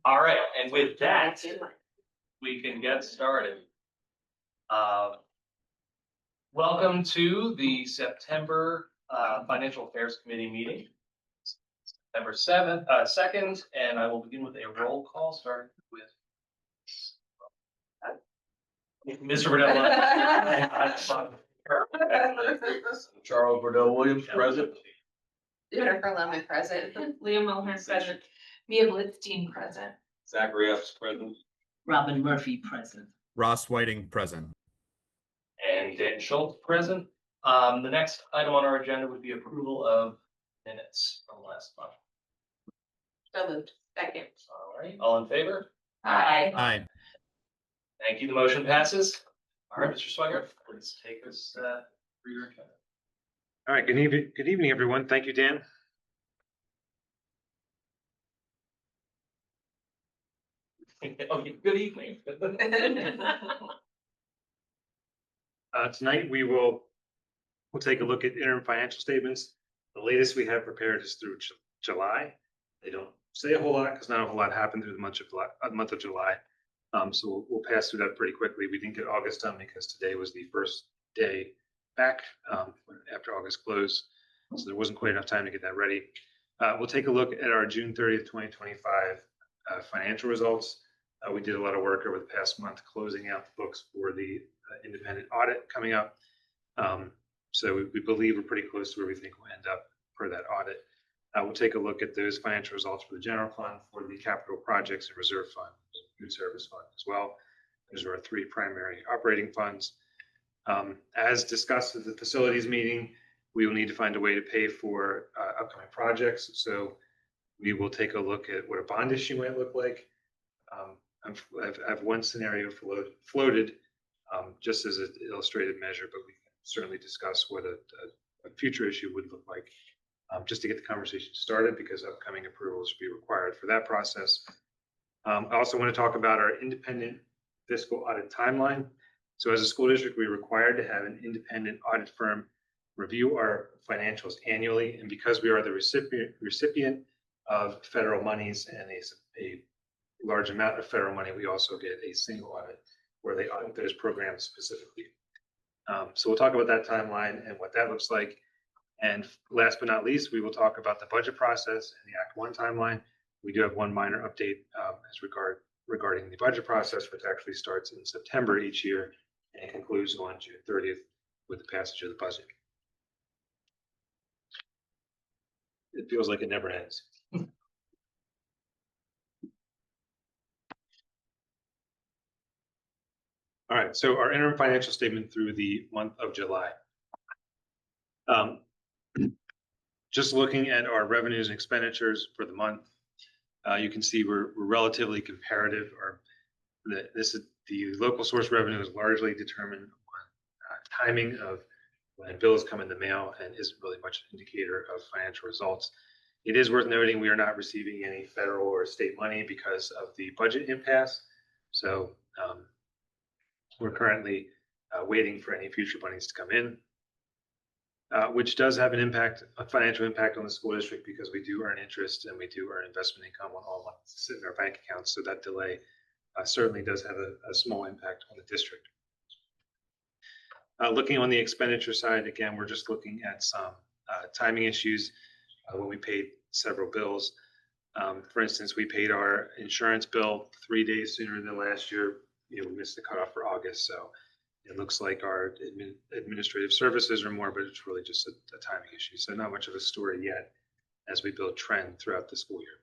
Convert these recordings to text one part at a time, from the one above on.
All right, and with that, we can get started. Welcome to the September Financial Affairs Committee meeting, September 2nd, and I will begin with a roll call, starting with Mr. Burdell. Charles Burdell Williams, present. Jennifer Lemon, present. Liam Mulhern, present. Mia Blitzstein, present. Zachary Epps, present. Robin Murphy, present. Ross Whiting, present. And Dan Schultz, present. The next item on our agenda would be approval of minutes from last month. So moved. Second. All right, all in favor? Aye. Aye. Thank you. The motion passes. All right, Mr. Sweigard, please take us through your agenda. All right, good evening, everyone. Thank you, Dan. Okay, good evening. Tonight we'll take a look at interim financial statements. The latest we have prepared is through July. They don't say a whole lot because not a whole lot happened through the month of July. So we'll pass through that pretty quickly. We didn't get August done because today was the first day back after August closed. So there wasn't quite enough time to get that ready. We'll take a look at our June 30th, 2025 financial results. We did a lot of work over the past month closing out the books for the independent audit coming up. So we believe we're pretty close to where we think we'll end up for that audit. We'll take a look at those financial results for the general fund, for the capital projects and reserve fund, food service fund as well. Those are our three primary operating funds. As discussed at the facilities meeting, we will need to find a way to pay for upcoming projects. So we will take a look at what a bond issue might look like. I've one scenario floated just as an illustrated measure, but we can certainly discuss what a future issue would look like just to get the conversation started, because upcoming approvals will be required for that process. I also want to talk about our independent fiscal audit timeline. So as a school district, we're required to have an independent audit firm review our financials annually. And because we are the recipient of federal monies and a large amount of federal money, we also get a single audit where they audit those programs specifically. So we'll talk about that timeline and what that looks like. And last but not least, we will talk about the budget process and the Act 1 timeline. We do have one minor update regarding the budget process, which actually starts in September each year and concludes on June 30th with the passage of the budget. It feels like it never ends. All right, so our interim financial statement through the month of July. Just looking at our revenues and expenditures for the month, you can see we're relatively comparative. The local source revenue is largely determined on timing of when bills come in the mail and isn't really much an indicator of financial results. It is worth noting we are not receiving any federal or state money because of the budget impasse. So we're currently waiting for any future monies to come in, which does have a financial impact on the school district, because we do earn interest and we do earn investment income on all monies that sit in our bank accounts. So that delay certainly does have a small impact on the district. Looking on the expenditure side, again, we're just looking at some timing issues when we paid several bills. For instance, we paid our insurance bill 3 days sooner than last year. We missed the cutoff for August, so it looks like our administrative services are more, but it's really just a timing issue. So not much of a story yet as we build trend throughout the school year.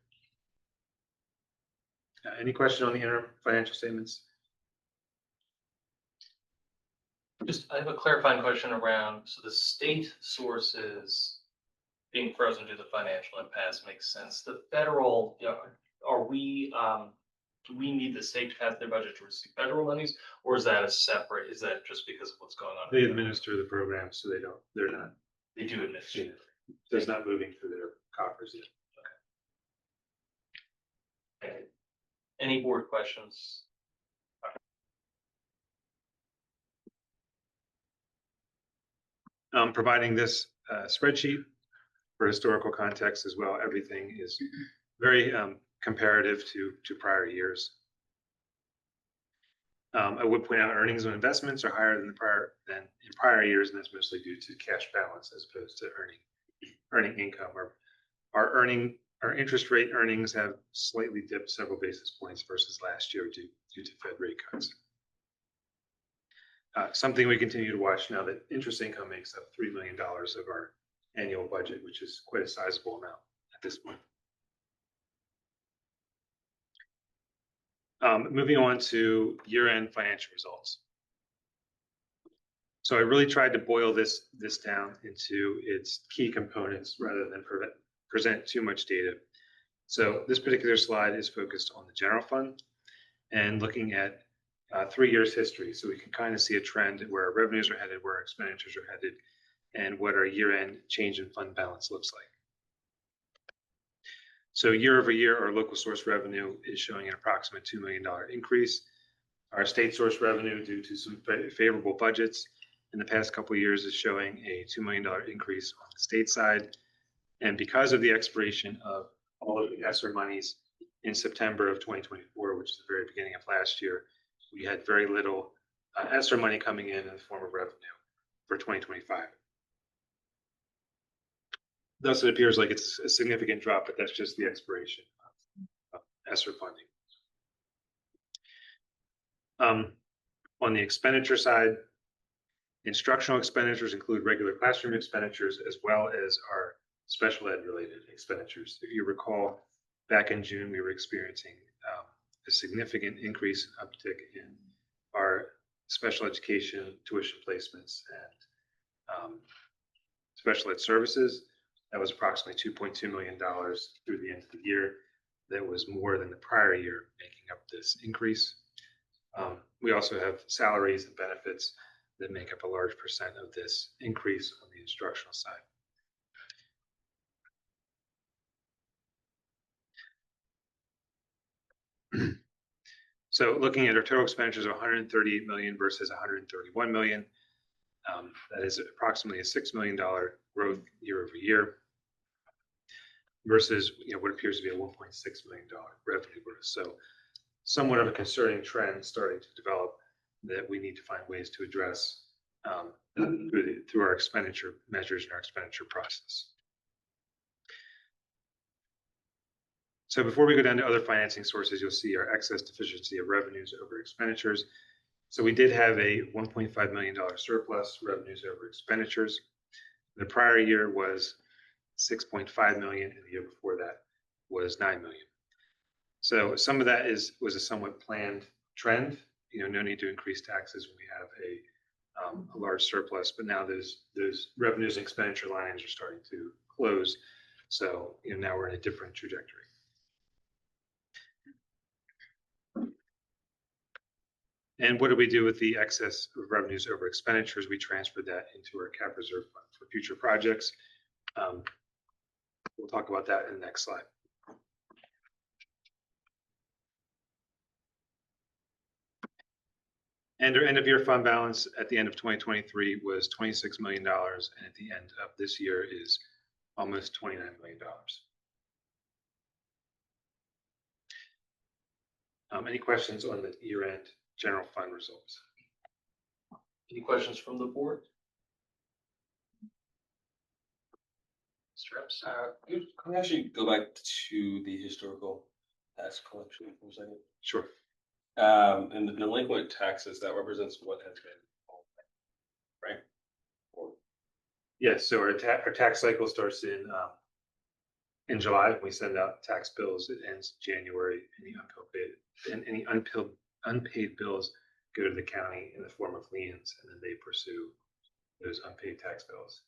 Any question on the interim financial statements? I have a clarifying question around, so the state sources being frozen due to the financial impasse makes sense. The federal, are we, do we need the state to pass their budget to receive federal monies, or is that is that just because of what's going on? They administer the program, so they're not. They do administer it. So it's not moving through their coffers yet. Okay. Any board questions? Providing this spreadsheet for historical context as well. Everything is very comparative to prior years. I would point out earnings on investments are higher than in prior years, and that's mostly due to cash balance as opposed to earning income. Our interest rate earnings have slightly dipped several basis points versus last year due to Fed rate cuts. Something we continue to watch now that interest income makes up $3 million of our annual budget, which is quite a sizable amount at this point. Moving on to year-end financial results. So I really tried to boil this down into its key components rather than present too much data. So this particular slide is focused on the general fund and looking at 3 years history. So we can kind of see a trend where our revenues are headed, where our expenditures are headed, and what our year-end change in fund balance looks like. So year over year, our local source revenue is showing an approximate $2 million increase. Our state source revenue, due to some favorable budgets in the past couple of years, is showing a $2 million increase on the state side. And because of the expiration of all of the ESSER monies in September of 2024, which is the very beginning of last year, we had very little ESSER money coming in the form of revenue for 2025. Thus, it appears like it's a significant drop, but that's just the expiration of ESSER funding. On the expenditure side, instructional expenditures include regular classroom expenditures as well as our special ed related expenditures. If you recall, back in June, we were experiencing a significant increase in uptick in our special education tuition placements and special ed services. That was approximately $2.2 million through the end of the year. That was more than the prior year, making up this increase. We also have salaries and benefits that make up a large percent of this increase on the instructional side. So looking at our total expenditures of $138 million versus $131 million, that is approximately a $6 million growth year over year versus what appears to be a $1.6 million revenue growth. So somewhat of a concerning trend starting to develop that we need to find ways to address through our expenditure measures and our expenditure process. So before we go down to other financing sources, you'll see our excess deficiency of revenues over expenditures. So we did have a $1.5 million surplus revenues over expenditures. The prior year was $6.5 million, and the year before that was $9 million. So some of that was a somewhat planned trend. No need to increase taxes when we have a large surplus, but now those revenues and expenditure lines are starting to close. So now we're in a different trajectory. And what do we do with the excess of revenues over expenditures? We transferred that into our cap reserve fund for future projects. We'll talk about that in the next slide. And our end of year fund balance at the end of 2023 was $26 million, and at the end of this year is almost $29 million. Any questions on the year-end general fund results? Any questions from the board? Mr. Epps? Can we actually go back to the historical tax collection for a second? Sure. And the delinquent taxes, that represents what has been, right? Yes, so our tax cycle starts in July. We send out tax bills. It ends January. Any unpaid bills go to the county in the form of liens, and then they pursue those unpaid tax bills.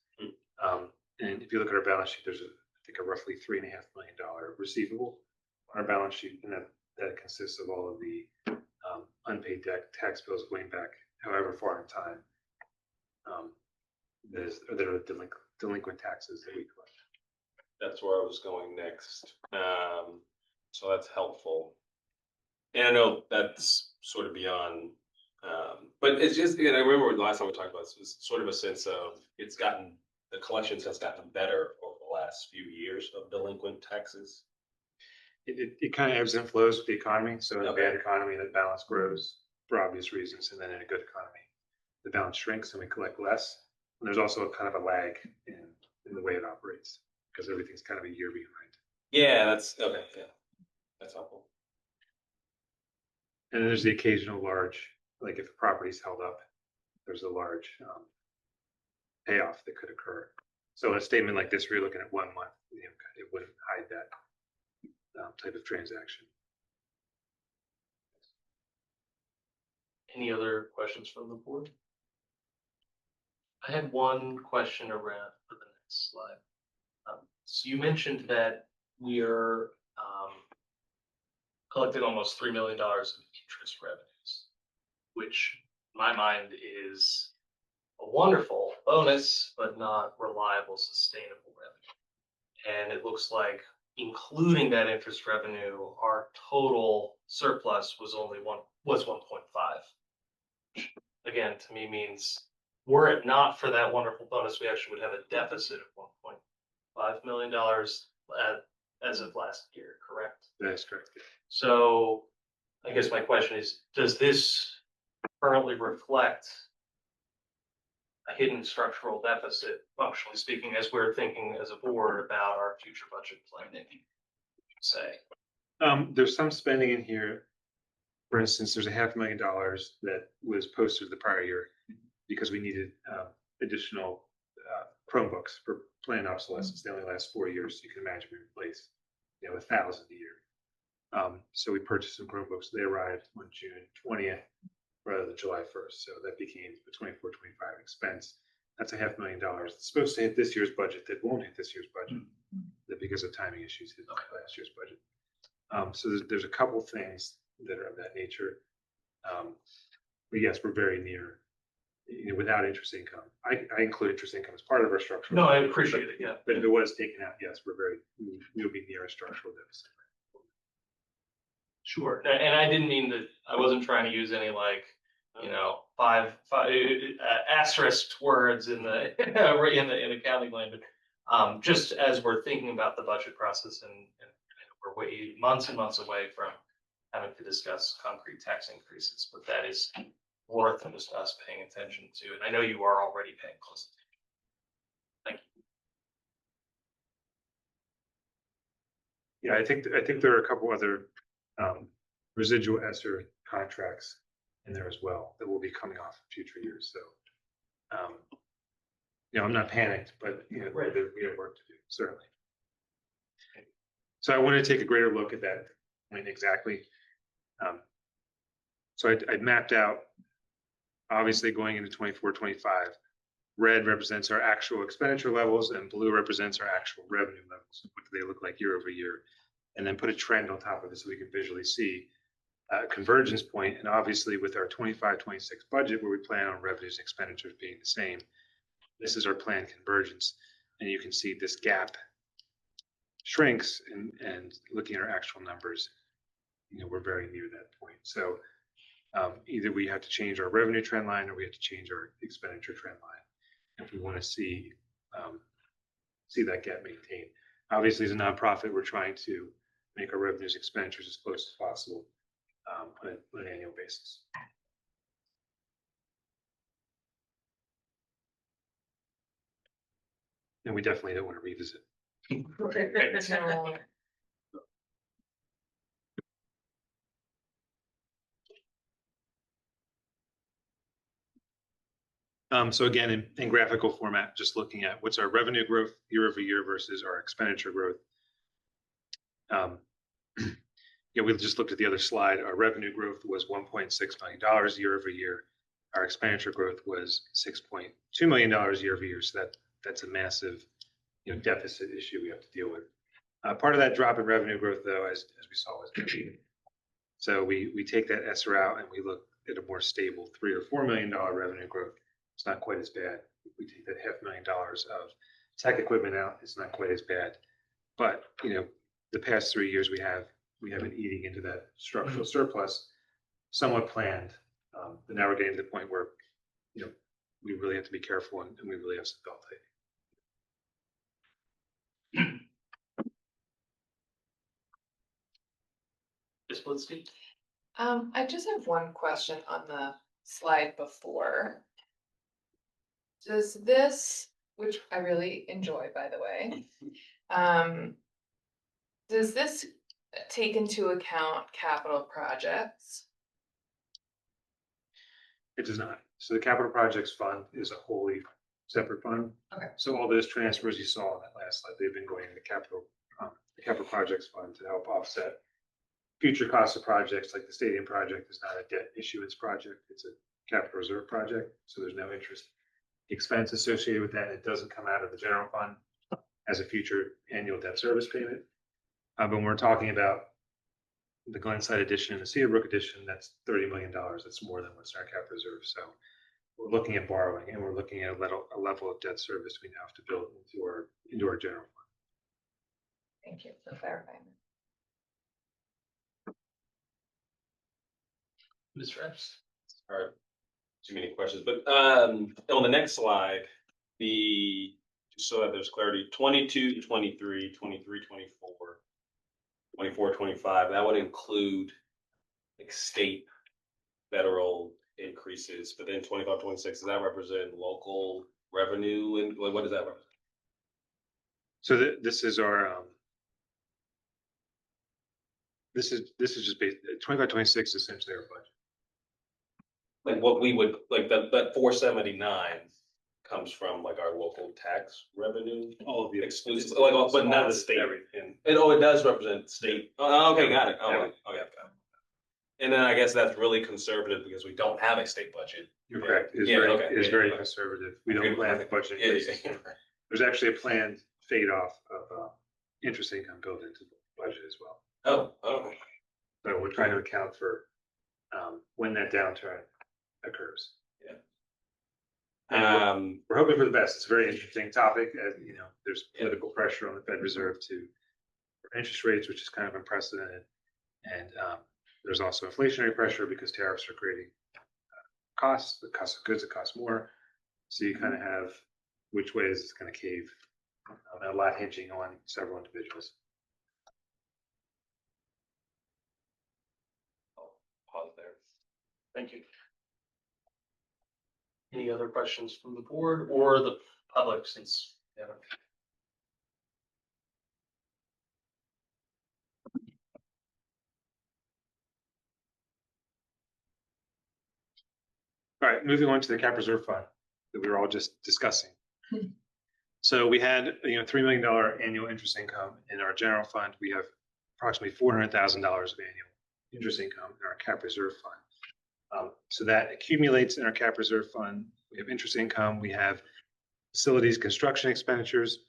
And if you look at our balance sheet, there's I think a roughly $3.5 million receivable on our balance sheet, and that consists of all of the unpaid tax bills going back however far in time. There are delinquent taxes that we collect. That's where I was going next. So that's helpful. And I know that's sort of beyond, but it's just, I remember the last time we talked about this, was sort of a sense of the collections has gotten better over the last few years of delinquent taxes. it kind of ebbs and flows with the economy. So in a Okay. bad economy, the balance grows for obvious reasons. And then in a good economy, the balance shrinks and we collect less. And there's also a kind of a lag in the way it operates because everything's kind of a year behind. Yeah, that's, okay, yeah, that's helpful. And then there's the occasional large, like if a property's held up, there's a large payoff that could occur. So in a statement like this, where you're looking at 1 month, it wouldn't hide that type of transaction. Any other questions from the board? I had one question around for the next slide. So you mentioned that we are collecting almost $3 million of interest revenues, which in my mind is a wonderful bonus, but not reliable, sustainable revenue. And it looks like including that interest revenue, our total surplus was 1.5. Again, to me means were it not for that wonderful bonus, we actually would have a deficit of $1.5 million as of last year, correct? That's correct. So I guess my question is, does this currently reflect a hidden structural deficit, functionally speaking, as we're thinking as a board about our future budget planning? Say, There's some spending in here. For instance, there's $500,000 that was posted the prior year because we needed additional Chromebooks for planned obsolescence. They only last 4 years. So you can imagine we replace, 1,000 a year. So we purchased some Chromebooks. They arrived on June 20th rather than July 1st. So that became the 24-25 expense. That's $500,000. It's supposed to hit this year's budget. That won't hit this year's budget that because of timing issues hit last year's budget. So there's a couple things that are of that nature. But yes, we're very near, without interest income. I include interest income as part of our structural. no, I appreciate it. Yeah. But if it was taken out, yes, we'll be near a structural deficit. Sure, and I didn't mean that, I wasn't trying to use any five asterisk words in the in accounting language. Just as we're thinking about the budget process and we're months and months away from having to discuss concrete tax increases, but that is worth just us paying attention to, and I know you are already paying close attention. Thank you. Yeah, I think there are a couple other residual ESSER contracts in there as well that will be coming off in future years. So, I'm not panicked, but we have work to do, certainly. So I want to take a greater look at that point exactly. So I mapped out, obviously going into 24-25, red represents our actual expenditure levels and blue represents our actual revenue levels. What do they look like year over year? And then put a trend on top of it so we can visually see a convergence point. And obviously with our 25-26 budget, where we plan on revenues and expenditures being the same, this is our planned convergence. And you can see this gap shrinks and looking at our actual numbers, we're very near that point. So either we have to change our revenue trend line or we have to change our expenditure trend line if we want to see that gap maintained. Obviously, as a nonprofit, we're trying to make our revenues expenditures as close as possible on an annual basis. And we definitely don't want to revisit. So again, in graphical format, just looking at what's our revenue growth year over year versus our expenditure growth. We just looked at the other slide. Our revenue growth was $1.6 million year over year. Our expenditure growth was $6.2 million year over year. So that's a massive deficit issue we have to deal with. Part of that drop in revenue growth, though, as we saw, was so we take that ESSER out and we look at a more stable $3 or $4 million revenue growth. It's not quite as bad. We take that $500,000 of tech equipment out. It's not quite as bad. But the past 3 years we have been eating into that structural surplus, somewhat planned. But now we're getting to the point where we really have to be careful and we really have some belt tightening. Ms. Blitzstein? I just have one question on the slide before. Does this, which I really enjoy, by the way, does this take into account capital projects? It does not. So the capital projects fund is a wholly separate fund. Okay. So all those transfers you saw on that last slide, they've been going into the capital projects fund to help offset future costs of projects. Like the stadium project is not a debt issuance project. It's a capital reserve project. So there's no interest expense associated with that. It doesn't come out of the general fund as a future annual debt service payment. But when we're talking about the Glenside edition and the Cedarbrook edition, that's $30 million. That's more than what's in our cap reserve. So we're looking at borrowing, and we're looking at a level of debt service we now have to build into our general fund. Thank you for clarifying. Ms. Reps? All right, too many questions, but on the next slide, just so that there's clarity, 22, 23, 23, 24, 24, 25, that would include like state, federal increases, but then 25, 26, does that represent local revenue, and what does that represent? So this is our this is just based 25, 26 is essentially our budget. Like what we would, like that 479 comes from like our local tax revenue? All of the Exclusive, like, but not the state. everything. And it does represent state. Oh, okay, got it. Oh, Everything. okay, got it. And then I guess that's really conservative because we don't have a state budget. You're correct. It's Yeah, very, okay, it's yeah, very okay. conservative. We don't Okay, plan okay. the budget. Yeah, basis. yeah. There's actually a planned fade off of interest income built into the budget as well. Oh, So we're trying to account for when that downturn occurs. We're hoping for the best. It's a very interesting topic. As you know, there's political pressure on the Fed Reserve for interest rates, which is kind of unprecedented. And there's also inflationary pressure because tariffs are creating costs, the cost of goods that cost more. So you kind of have which way is it's going to cave. A lot hinging on several individuals. I'll pause there. Thank you. Any other questions from the board or the public since we haven't? All right, moving on to the cap reserve fund that we were all just discussing. So we had, $3 million annual interest income in our general fund. We have approximately $400,000 of annual interest income in our cap reserve fund. So that accumulates in our cap reserve fund. We have interest income. We have facilities construction expenditures.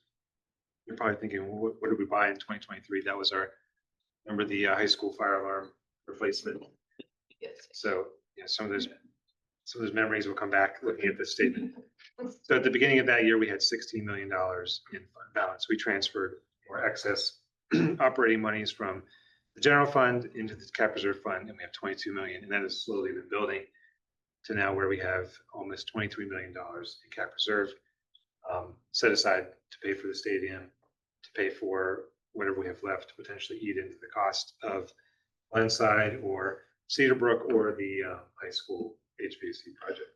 You're probably thinking, well, what did we buy in 2023? That was remember the high school fire alarm replacement. Yes. So some of those memories will come back looking at this statement. So at the beginning of that year, we had $16 million in fund balance. We transferred more excess operating monies from the general fund into the cap reserve fund, and we have 22 million, and that has slowly been building to now where we have almost $23 million in cap reserve set aside to pay for the stadium, to pay for whatever we have left to potentially eat into the cost of Glenside or Cedarbrook or the high school HVAC project.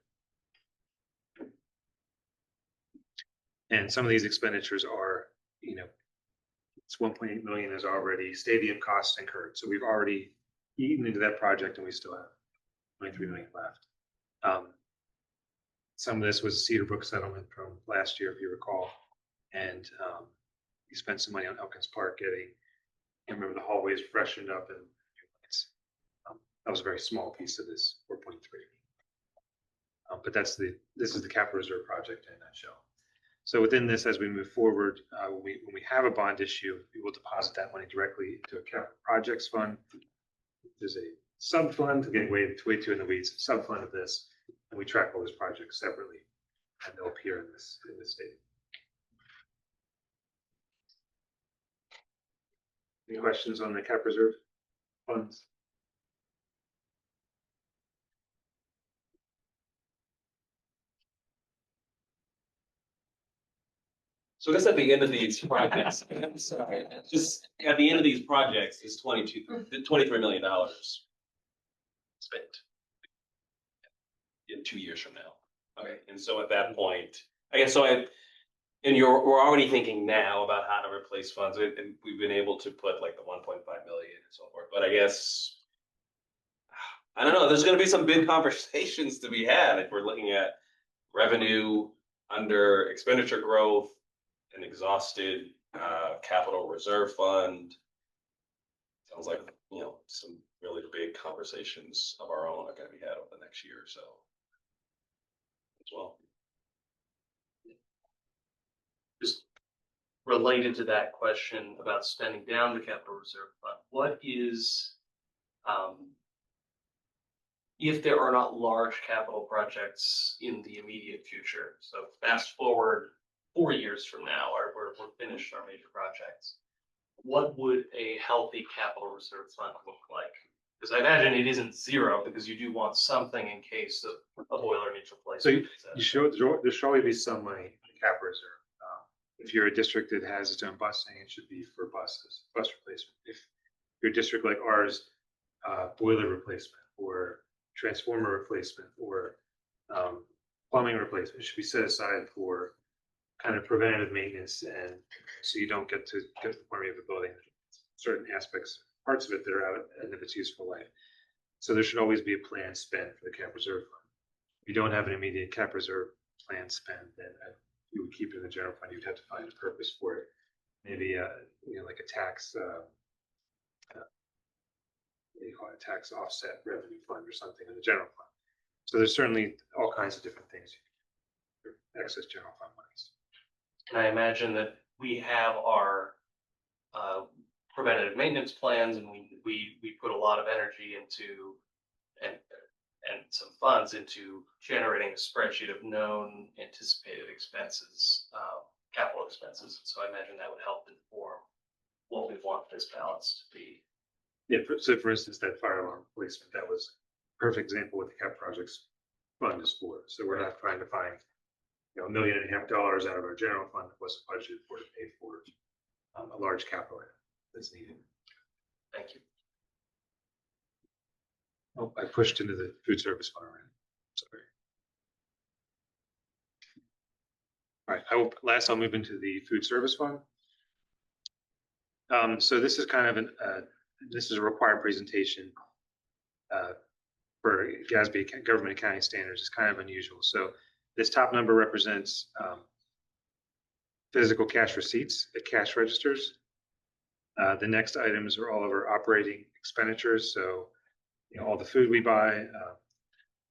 And some of these expenditures are, it's 1.8 million is already stadium costs incurred. So we've already eaten into that project and we still have 23 million left. Some of this was a Cedarbrook settlement from last year, if you recall. And we spent some money on Elkins Park remember the hallways freshened up and that was a very small piece of this 4.3. But this is the capital reserve project in a nutshell. So within this, as we move forward, when we have a bond issue, we will deposit that money directly into a capital projects fund. There's a sub fund, getting way too in the weeds, sub fund of this, and we track all those projects separately, and they'll appear in this statement. Any questions on the cap reserve funds? So just at the end of these projects, sorry, just at the end of these projects is $23 million spent in 2 years from now. Okay, and so at that point, I guess, and we're already thinking now about how to replace funds, and we've been able to put like the 1.5 million and so forth, but I guess, I don't know, there's gonna be some big conversations to be had if we're looking at revenue under expenditure growth, an exhausted capital reserve fund. Sounds like, some really big conversations of our own are gonna be had over the next year or so as well. Just related to that question about spending down the capital reserve fund, what is, if there are not large capital projects in the immediate future, so fast forward 4 years from now, or we're finished our major projects, what would a healthy capital reserve fund look like? Because I imagine it isn't zero, because you do want something in case a boiler needs replacement. So there should always be some money in the cap reserve. If you're a district that has its own busing, it should be for bus replacement. If your district like ours, boiler replacement or transformer replacement or plumbing replacement, it should be set aside for kind of preventative maintenance, and so you don't get to the point where you have a building, certain aspects, parts of it that are out of its useful life. So there should always be a plan spent for the cap reserve fund. If you don't have an immediate cap reserve plan spent, then you would keep it in the general fund. You'd have to find a purpose for it. Maybe like a tax, you call it a tax offset revenue fund or something in the general fund. So there's certainly all kinds of different things you can access general fund monies. And I imagine that we have our preventative maintenance plans, and we put a lot of energy into and some funds into generating a spreadsheet of known anticipated expenses, capital expenses. So I imagine that would help inform what we want this balance to be. Yeah, so for instance, that fire alarm replacement, that was a perfect example what the cap projects fund is for. So we're not trying to find $1.5 million out of our general fund that wasn't budgeted for to pay for a large capital item that's needed. Thank you. Oh, I pushed into the food service fund already. Sorry. All right, I'll move into the food service fund. So this is kind of this is a required presentation for GASB government accounting standards. It's kind of unusual. So this top number represents physical cash receipts at cash registers. The next items are all of our operating expenditures. So all the food we buy,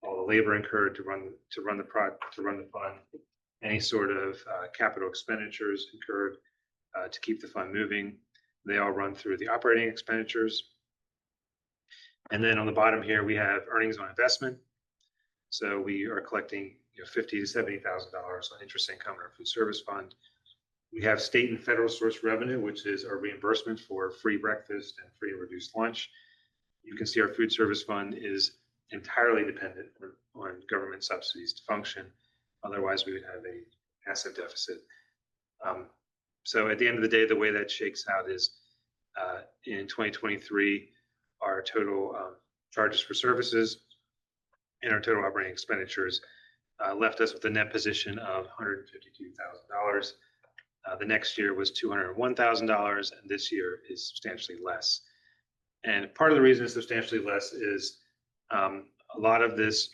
all the labor incurred to run the fund, any sort of capital expenditures incurred to keep the fund moving. They all run through the operating expenditures. And then on the bottom here, we have earnings on investment. So we are collecting $50,000 to $70,000 on interest income in our food service fund. We have state and federal source revenue, which is our reimbursement for free breakfast and free and reduced lunch. You can see our food service fund is entirely dependent on government subsidies to function. Otherwise, we would have a massive deficit. So at the end of the day, the way that shakes out is in 2023, our total charges for services and our total operating expenditures left us with a net position of $152,000. The next year was $201,000, and this year is substantially less. And part of the reason it's substantially less is a lot of this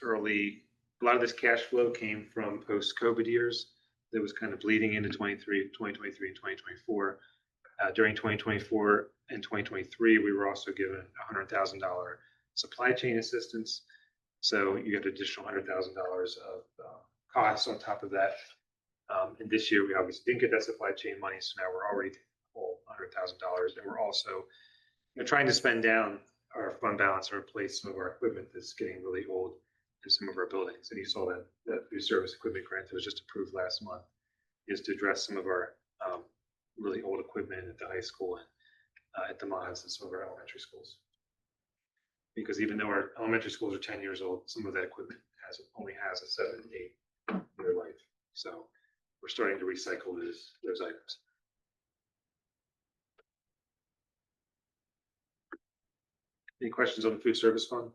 cash flow came from post-COVID years that was kind of bleeding into 2023 and 2024. During 2024 and 2023, we were also given $100,000 supply chain assistance. So you get additional $100,000 of costs on top of that. And this year, we obviously didn't get that supply chain money, so now we're already full $100,000, and we're also trying to spend down our fund balance and replace some of our equipment that's getting really old in some of our buildings. And you saw that food service equipment grant that was just approved last month is to address some of our really old equipment at the high school and at the mods and some of our elementary schools. Because even though our elementary schools are 10 years old, some of that equipment only has a 7 to 8 year life. So we're starting to recycle those items. Any questions on the food service fund?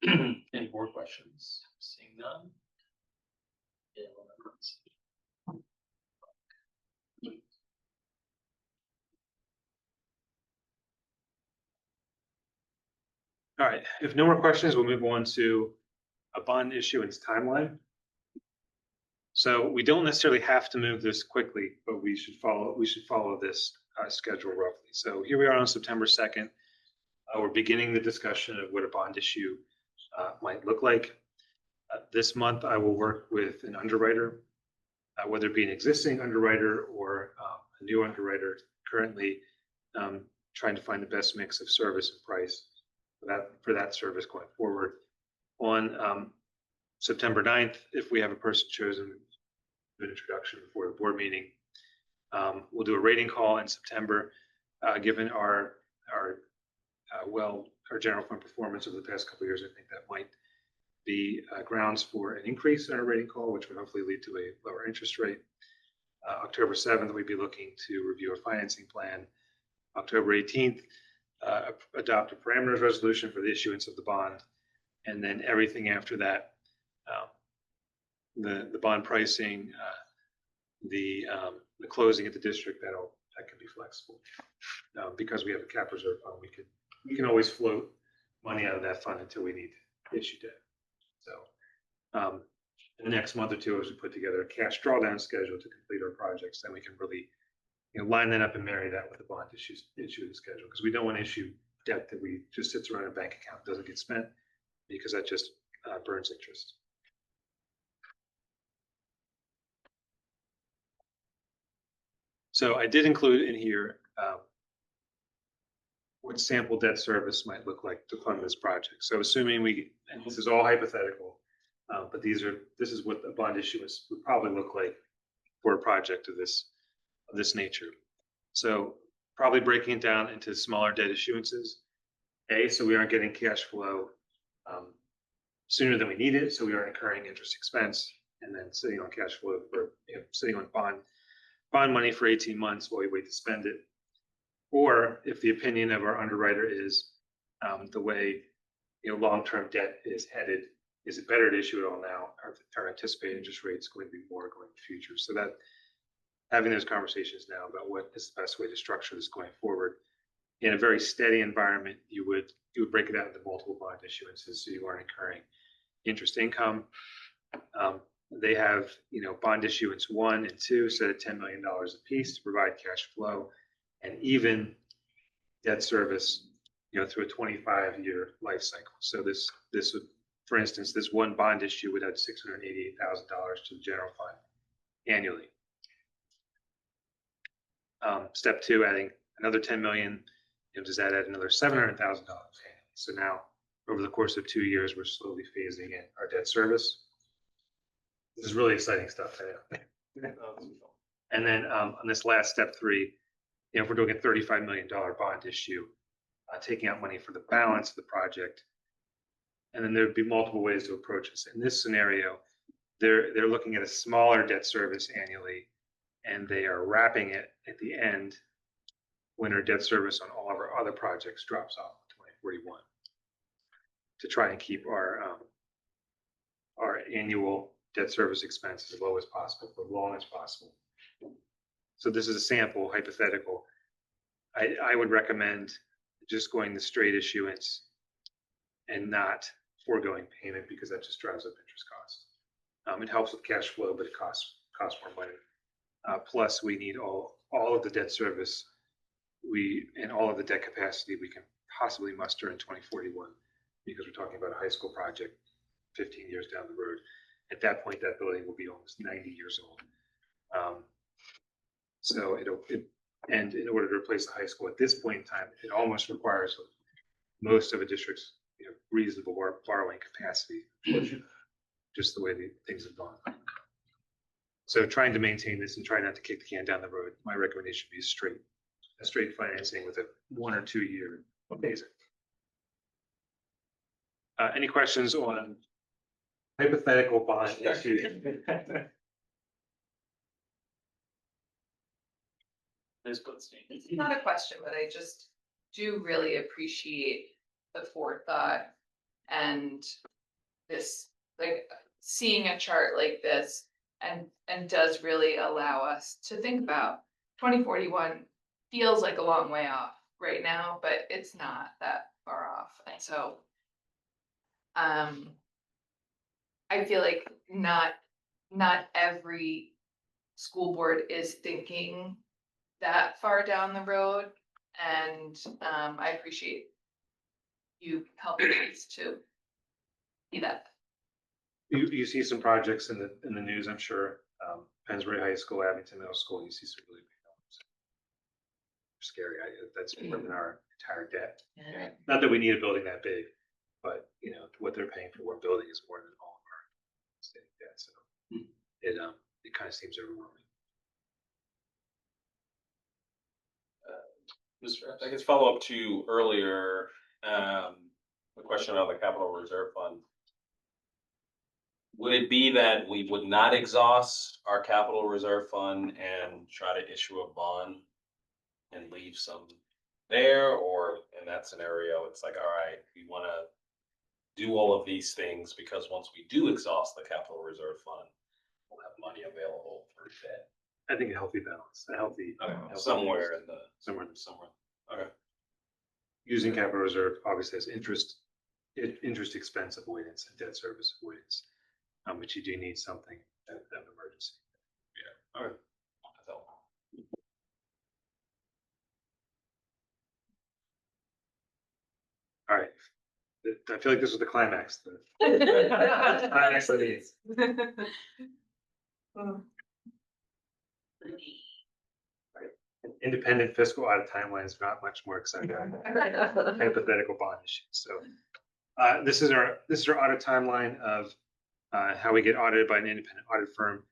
Any more questions? Seeing none? Yeah, well, let's see. All right, if no more questions, we'll move on to a bond issuance timeline. So we don't necessarily have to move this quickly, but we should follow this schedule roughly. So here we are on September 2nd. We're beginning the discussion of what a bond issue might look like. This month, I will work with an underwriter, whether it be an existing underwriter or a new underwriter, currently trying to find the best mix of service and price for that service going forward. On September 9th, if we have a person chosen, do an introduction before the board meeting. We'll do a rating call in September, given our general fund performance over the past couple of years. I think that might be grounds for an increase in our rating call, which would hopefully lead to a lower interest rate. October 7th, we'd be looking to review a financing plan. October 18th, adopt a parameters resolution for the issuance of the bond. And then everything after that, the bond pricing, the closing at the district, that can be flexible. Because we have a cap reserve fund, we can always float money out of that fund until we need to issue debt. So in the next month or two, as we put together a cash drawdown schedule to complete our projects, then we can really line that up and marry that with the bond issue schedule, because we don't want to issue debt that we just sits around a bank account, doesn't get spent, because that just burns interest. So I did include in here what sample debt service might look like to fund this project. So assuming and this is all hypothetical, but this is what a bond issuance would probably look like for a project of this nature. So probably breaking it down into smaller debt issuances. So we aren't getting cash flow sooner than we need it, so we aren't incurring interest expense, and then sitting on cash flow sitting on bond money for 18 months while we wait to spend it. Or if the opinion of our underwriter is the way long-term debt is headed, is it better to issue it all now, or are anticipated interest rates going to be more going in the future? So that having those conversations now about what is the best way to structure this going forward. In a very steady environment, you would break it out into multiple bond issuances, so you aren't incurring interest income. They have bond issuance 1 and 2 set at $10 million a piece to provide cash flow and even debt service through a 25-year life cycle. So this would, for instance, this one bond issue would add $688,000 to the general fund annually. Step 2, adding another 10 million, does that add another $700,000 annually? So now, over the course of 2 years, we're slowly phasing in our debt service. This is really exciting stuff. I know. And then on this last step 3, if we're doing a $35 million bond issue, taking out money for the balance of the project, and then there'd be multiple ways to approach this. In this scenario, they're looking at a smaller debt service annually, and they are wrapping it at the end when our debt service on all of our other projects drops off in 2041, to try and keep our annual debt service expense as low as possible for as long as possible. So this is a sample hypothetical. I would recommend just going the straight issuance and not foregoing payment, because that just drives up interest costs. It helps with cash flow, but it costs more money. Plus, we need all of the debt service and all of the debt capacity we can possibly muster in 2041, because we're talking about a high school project 15 years down the road. At that point, that building will be almost 90 years old. And in order to replace the high school at this point in time, it almost requires most of a district's reasonable borrowing capacity, just the way things have gone. So trying to maintain this and try not to kick the can down the road, my recommendation would be a straight financing with a 1 or 2 year phasing. Any questions on hypothetical bond issue? Ms. Goodstein. It's not a question, but I just do really appreciate the forethought and this, like, seeing a chart like this and does really allow us to think about 2041 feels like a long way off right now, but it's not that far off. And so I feel like not every school board is thinking that far down the road. And I appreciate you helping us to see that. You see some projects in the news, I'm sure. Pennsbury High School, Abington Middle School, you see some really big numbers. Scary. That's more than our entire debt. Yeah. Not that we need a building that big, but you know, what they're paying for one building is more than all of our state debt. So it kind of seems overwhelming. I guess follow up to earlier, the question on the capital reserve fund. Would it be that we would not exhaust our capital reserve fund and try to issue a bond and leave some there? Or in that scenario, it's like, all right, we want to do all of these things because once we do exhaust the capital reserve fund, we'll have money available for debt. I think a healthy balance, a healthy Somewhere in the, somewhere. okay. Using capital reserve obviously has interest expense avoidance and debt service avoidance. But you do need something of emergency. Yeah, all right. That's helpful. All right. I feel like this was the climax. Climax of the independent fiscal audit timelines, not much more exciting. Hypothetical bond issues. So this is our audit timeline of how we get audited by an independent audit firm.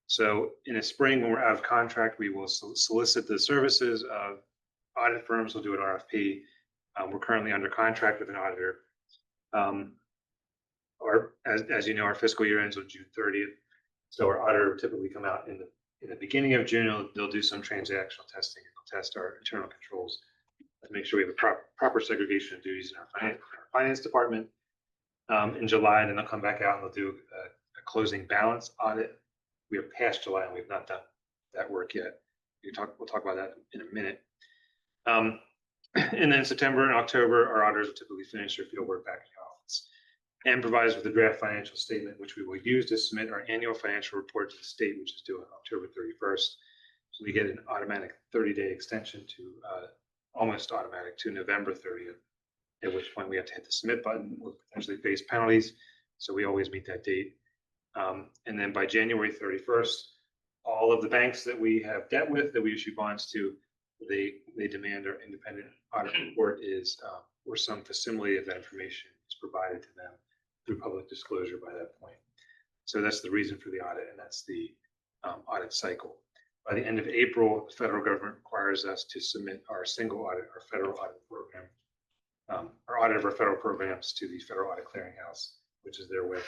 So in the spring, when we're out of contract, we will solicit the services of audit firms. We'll do an RFP. We're currently under contract with an auditor. As you know, our fiscal year ends on June 30th. So our auditor will typically come out in the beginning of June. They'll do some transactional testing and they'll test our internal controls to make sure we have a proper segregation of duties in our finance department. In July, and then they'll come back out and they'll do a closing balance audit. We are past July and we've not done that work yet. We'll talk about that in a minute. And then in September and October, our auditors will typically finish their field work back in the office and provide us with a draft financial statement, which we will use to submit our annual financial report to the state, which is due on October 31st. So we get an automatic 30-day extension to almost automatic to November 30th. At which point we have to hit the submit button. We'll potentially face penalties. So we always meet that date. And then by January 31st, all of the banks that we have debt with, that we issue bonds to, they demand our independent audit report is, or some facsimile of that information is provided to them through public disclosure by that point. So that's the reason for the audit, and that's the audit cycle. By the end of April, the federal government requires us to submit our single audit, our federal audit program. Our audit of our federal programs to the Federal Audit Clearinghouse, which is their web.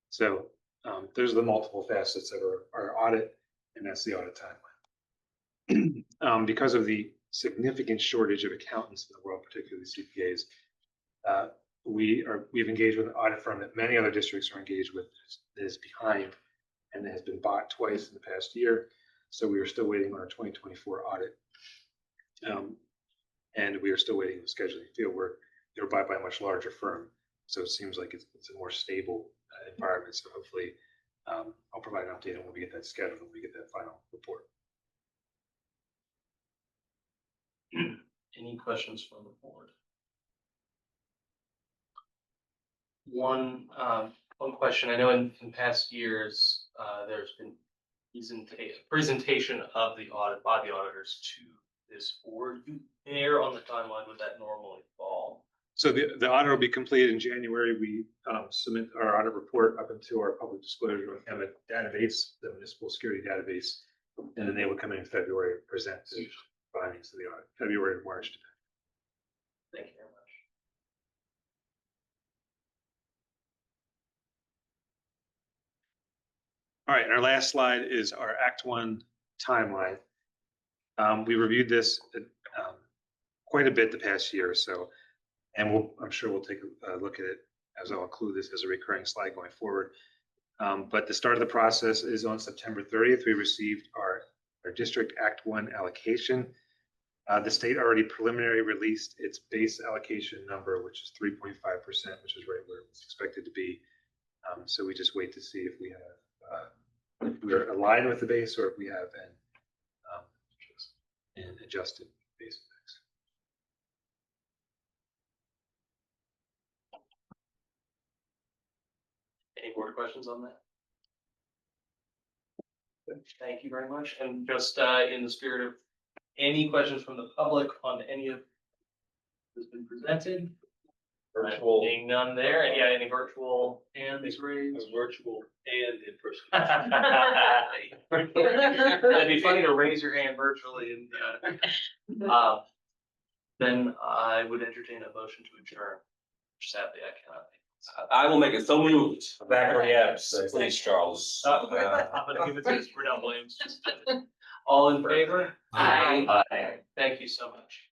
So those are the multiple facets of our audit, and that's the audit timeline. Because of the significant shortage of accountants in the world, particularly CPAs, we've engaged with an audit firm that many other districts are engaged with that is behind and that has been bought twice in the past year. So we are still waiting on our 2024 audit. And we are still waiting on scheduling field work. They're bought by a much larger firm. So it seems like it's a more stable environment. So hopefully I'll provide an update on when we get that scheduled, when we get that final report. Any questions from the board? One question. I know in past years, there's been presentation of the audit by the auditors to this board. Where on the timeline would that normally fall? So the audit will be completed in January. We submit our audit report up into our public disclosure. We have a database, the municipal security database, and then they will come in February and present the findings of the audit, February or March. Thank you very much. All right, our last slide is our Act One timeline. We reviewed this quite a bit the past year or so, and I'm sure we'll take a look at it, as I'll include this as a recurring slide going forward. But the start of the process is on September 30th. We received our District Act One allocation. The state already preliminary released its base allocation number, which is 3.5%, which is right where it was expected to be. So we just wait to see if we have, if we're aligned with the base or if we have an adjusted base index. Any board questions on that? Good. Thank you very much. And just in the spirit of any questions from the public on any of that's been presented? Virtual. Being none there, and yeah, any virtual hands raised? Virtual and in person. It'd be funny to raise your hand virtually and, then I would entertain a motion to adjourn. Sadly, I cannot. I will make it so moved. Zachary Epps, please, Charles. I'm gonna give it to Brunel Williams. All in favor? Aye. Thank you so much.